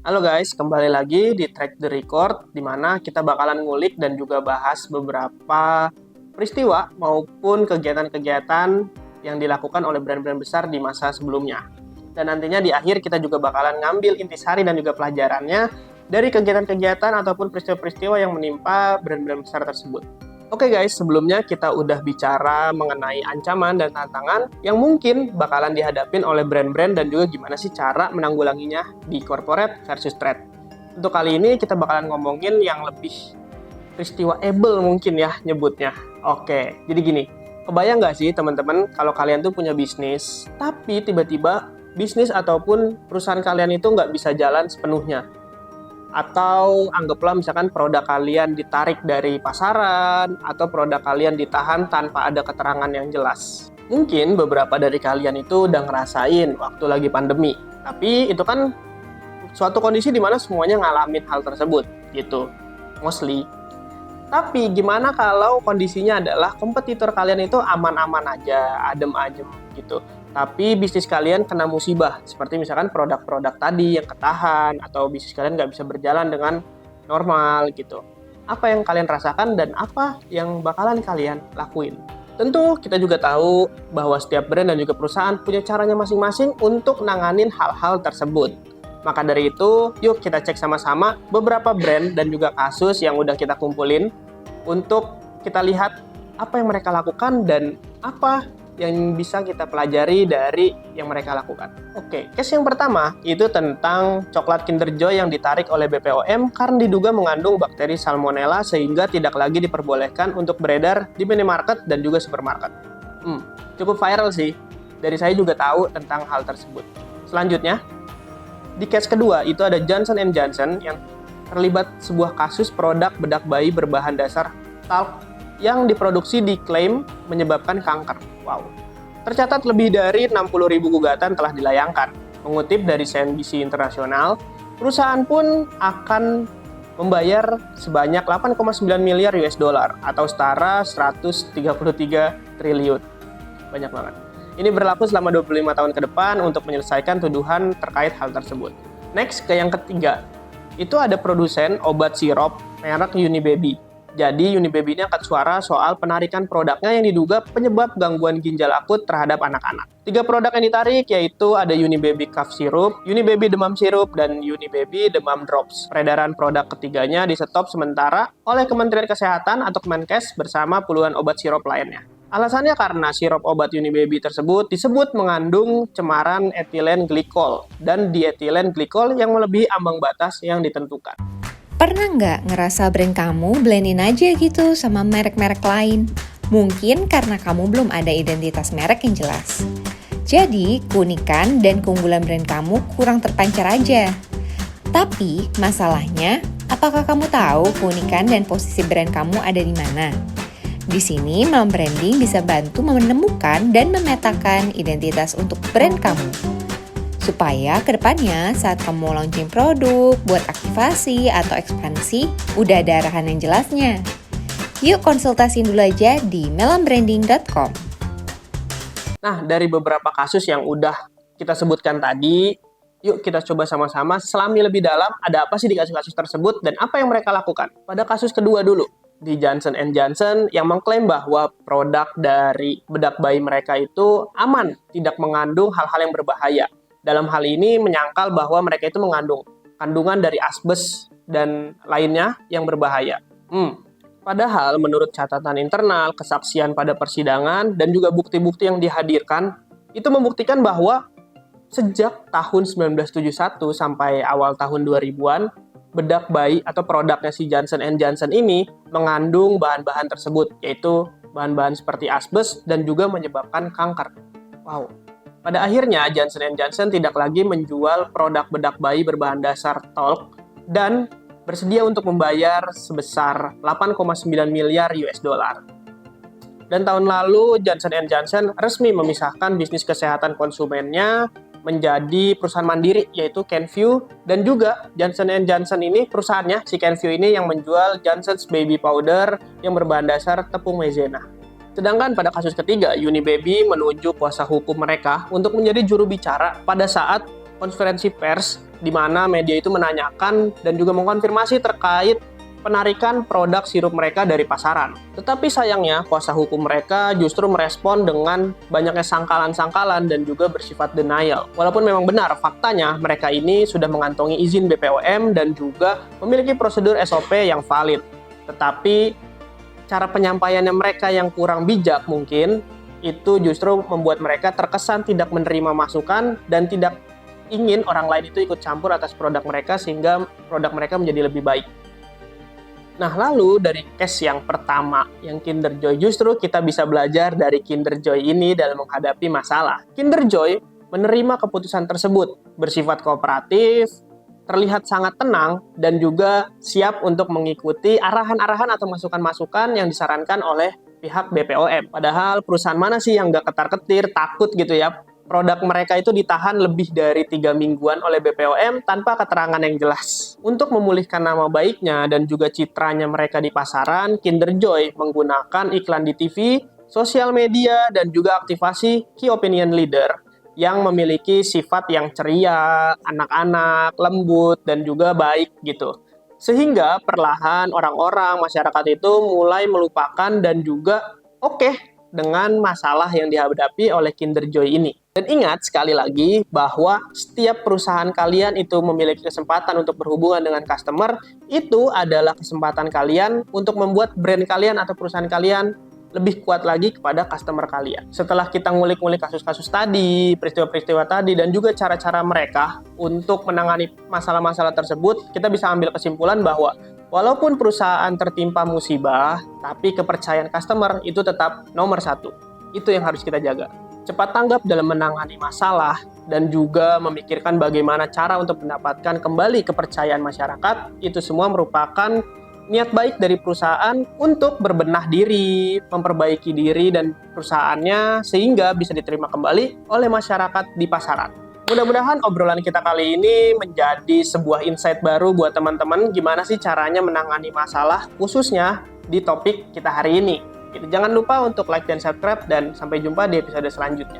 Halo guys, kembali lagi di Track the Record, di mana kita bakalan ngulik dan juga bahas beberapa peristiwa maupun kegiatan-kegiatan yang dilakukan oleh brand-brand besar di masa sebelumnya. Dan nantinya di akhir kita juga bakalan ngambil intisari dan juga pelajarannya dari kegiatan-kegiatan ataupun peristiwa-peristiwa yang menimpa brand-brand besar tersebut. Oke guys, sebelumnya kita udah bicara mengenai ancaman dan tantangan yang mungkin bakalan dihadapin oleh brand-brand dan juga gimana sih cara menanggulanginya di corporate versus trade. Untuk kali ini kita bakalan ngomongin yang lebih peristiwaable mungkin ya nyebutnya. Oke, jadi gini, kebayang nggak sih teman-teman kalau kalian tuh punya bisnis, tapi tiba-tiba bisnis ataupun perusahaan kalian itu nggak bisa jalan sepenuhnya. Atau anggaplah misalkan produk kalian ditarik dari pasaran atau produk kalian ditahan tanpa ada keterangan yang jelas. Mungkin beberapa dari kalian itu udah ngerasain waktu lagi pandemi. Tapi itu kan suatu kondisi di mana semuanya ngalamin hal tersebut gitu. Mostly. Tapi gimana kalau kondisinya adalah kompetitor kalian itu aman-aman aja, adem-adem gitu. Tapi bisnis kalian kena musibah, seperti misalkan produk-produk tadi yang ketahan, atau bisnis kalian nggak bisa berjalan dengan normal gitu. Apa yang kalian rasakan dan apa yang bakalan kalian lakuin? Tentu kita juga tahu bahwa setiap brand dan juga perusahaan punya caranya masing-masing untuk nanganin hal-hal tersebut. Maka dari itu, yuk kita cek sama-sama beberapa brand dan juga kasus yang udah kita kumpulin untuk kita lihat apa yang mereka lakukan dan apa yang bisa kita pelajari dari yang mereka lakukan. Oke, case yang pertama itu tentang coklat Kinder Joy yang ditarik oleh BPOM karena diduga mengandung bakteri Salmonella sehingga tidak lagi diperbolehkan untuk beredar di minimarket dan juga supermarket. Cukup viral sih. Dari saya juga tahu tentang hal tersebut. Selanjutnya, di case kedua itu ada Johnson & Johnson yang terlibat sebuah kasus produk bedak bayi berbahan dasar talc yang diproduksi diklaim menyebabkan kanker. Wow. Tercatat lebih dari 60.000 gugatan telah dilayangkan. Mengutip dari CNBC Internasional, perusahaan pun akan membayar sebanyak 8,9 miliar US dollar atau setara 133 triliun. Banyak banget. Ini berlaku selama 25 tahun ke depan untuk menyelesaikan tuduhan terkait hal tersebut. Next, ke yang ketiga. Itu ada produsen obat sirup merek Unibaby. Jadi Unibaby ini angkat suara soal penarikan produknya yang diduga penyebab gangguan ginjal akut terhadap anak-anak. 3 produk yang ditarik yaitu ada Unibaby Cough Syrup, Unibaby Demam Syrup, dan Unibaby Demam Drops. Peredaran produk ketiganya disetop sementara oleh Kementerian Kesehatan atau Kemenkes bersama puluhan obat sirup lainnya. Alasannya karena sirup obat Unibaby tersebut disebut mengandung cemaran etilen glikol dan dietilen glikol yang melebihi ambang batas yang ditentukan. Pernah nggak ngerasa brand kamu blendin aja gitu sama merek-merek lain? Mungkin karena kamu belum ada identitas merek yang jelas. Jadi, keunikan dan keunggulan brand kamu kurang terpancar aja. Tapi, masalahnya, apakah kamu tahu keunikan dan posisi brand kamu ada di mana? Di sini, Mom Branding bisa bantu menemukan dan memetakan identitas untuk brand kamu. Supaya kedepannya saat kamu launching produk, buat aktivasi atau ekspansi, udah ada arahan yang jelasnya. Yuk konsultasiin dulu aja di melonbranding.com. Nah, dari beberapa kasus yang udah kita sebutkan tadi, yuk kita coba sama-sama selami lebih dalam ada apa sih di kasus-kasus tersebut dan apa yang mereka lakukan. Pada kasus kedua dulu, di Johnson & Johnson yang mengklaim bahwa produk dari bedak bayi mereka itu aman, tidak mengandung hal-hal yang berbahaya. Dalam hal ini menyangkal bahwa mereka itu mengandung kandungan dari asbes dan lainnya yang berbahaya. Padahal menurut catatan internal, kesaksian pada persidangan, dan juga bukti-bukti yang dihadirkan, itu membuktikan bahwa sejak tahun 1971 sampai awal tahun 2000-an, bedak bayi atau produknya si Johnson & Johnson ini mengandung bahan-bahan tersebut, yaitu bahan-bahan seperti asbes dan juga menyebabkan kanker. Wow. Pada akhirnya, Johnson & Johnson tidak lagi menjual produk bedak bayi berbahan dasar talc dan bersedia untuk membayar sebesar 8,9 miliar US dollar. Dan tahun lalu, Johnson & Johnson resmi memisahkan bisnis kesehatan konsumennya menjadi perusahaan mandiri, yaitu Kenvue, dan juga Johnson & Johnson ini perusahaannya, si Kenvue ini yang menjual Johnson's Baby Powder yang berbahan dasar tepung maizena. Sedangkan pada kasus ketiga, Unibaby menunjuk kuasa hukum mereka untuk menjadi juru bicara pada saat konferensi pers di mana media itu menanyakan dan juga mengkonfirmasi terkait penarikan produk sirup mereka dari pasaran. Tetapi sayangnya, kuasa hukum mereka justru merespon dengan banyaknya sangkalan-sangkalan dan juga bersifat denial. Walaupun memang benar, faktanya mereka ini sudah mengantongi izin BPOM dan juga memiliki prosedur SOP yang valid. Tetapi, cara penyampaiannya mereka yang kurang bijak mungkin, itu justru membuat mereka terkesan tidak menerima masukan dan tidak ingin orang lain itu ikut campur atas produk mereka sehingga produk mereka menjadi lebih baik. Nah, lalu dari case yang pertama, yang Kinder Joy, justru kita bisa belajar dari Kinder Joy ini dalam menghadapi masalah. Kinder Joy menerima keputusan tersebut, bersifat kooperatif, terlihat sangat tenang, dan juga siap untuk mengikuti arahan-arahan atau masukan-masukan yang disarankan oleh pihak BPOM. Padahal perusahaan mana sih yang nggak ketar-ketir, takut gitu ya, produk mereka itu ditahan lebih dari 3 mingguan oleh BPOM tanpa keterangan yang jelas. Untuk memulihkan nama baiknya dan juga citranya mereka di pasaran, Kinder Joy menggunakan iklan di TV, sosial media, dan juga aktivasi key opinion leader yang memiliki sifat yang ceria, anak-anak, lembut, dan juga baik gitu. Sehingga perlahan orang-orang, masyarakat itu mulai melupakan dan juga oke dengan masalah yang dihadapi oleh Kinder Joy ini. Dan ingat sekali lagi bahwa setiap perusahaan kalian itu memiliki kesempatan untuk berhubungan dengan customer, itu adalah kesempatan kalian untuk membuat brand kalian atau perusahaan kalian lebih kuat lagi kepada customer kalian. Setelah kita ngulik-ngulik kasus-kasus tadi, peristiwa-peristiwa tadi, dan juga cara-cara mereka untuk menangani masalah-masalah tersebut, kita bisa ambil kesimpulan bahwa walaupun perusahaan tertimpa musibah, tapi kepercayaan customer itu tetap nomor 1. Itu yang harus kita jaga. Cepat tanggap dalam menangani masalah dan juga memikirkan bagaimana cara untuk mendapatkan kembali kepercayaan masyarakat, itu semua merupakan niat baik dari perusahaan untuk berbenah diri, memperbaiki diri dan perusahaannya sehingga bisa diterima kembali oleh masyarakat di pasaran. Mudah-mudahan obrolan kita kali ini menjadi sebuah insight baru buat teman-teman gimana sih caranya menangani masalah khususnya di topik kita hari ini. Jangan lupa untuk like dan subscribe dan sampai jumpa di episode selanjutnya.